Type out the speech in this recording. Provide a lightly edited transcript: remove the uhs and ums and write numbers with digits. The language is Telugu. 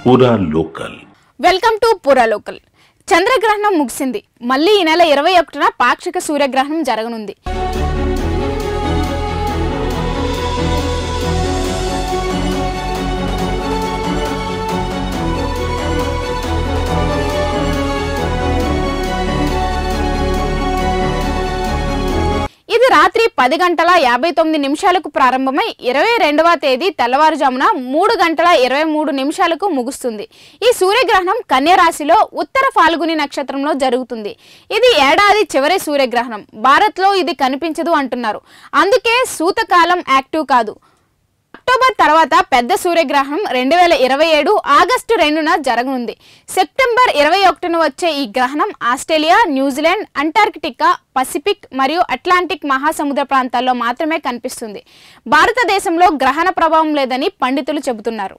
పూరా లోకల్. వెల్కమ్ టు పూరా లోకల్. చంద్రగ్రహణం ముగిసింది. మళ్ళీ ఈ నెల 21న పాక్షిక సూర్యగ్రహణం జరగనుంది. ఇది రాత్రి 10:59 ప్రారంభమై 22వ తేదీ తెల్లవారుజామున 3:23 ముగుస్తుంది. ఈ సూర్యగ్రహణం కన్య రాశిలో ఉత్తర ఫాల్గుని నక్షత్రంలో జరుగుతుంది. ఇది ఏడాది చివరి సూర్యగ్రహణం. భారత్లో ఇది కనిపించదు అంటున్నారు. అందుకే సూతకాలం యాక్టివ్ కాదు. అక్టోబర్ తర్వాత పెద్ద సూర్యగ్రహణం 2027 ఆగస్టు 2న జరగనుంది. సెప్టెంబర్ 21న వచ్చే ఈ గ్రహణం ఆస్ట్రేలియా, న్యూజిలాండ్, అంటార్కిటికా, పసిఫిక్ మరియు అట్లాంటిక్ మహాసముద్ర ప్రాంతాల్లో మాత్రమే కనిపిస్తుంది. భారతదేశంలో గ్రహణ ప్రభావం లేదని పండితులు చెబుతున్నారు.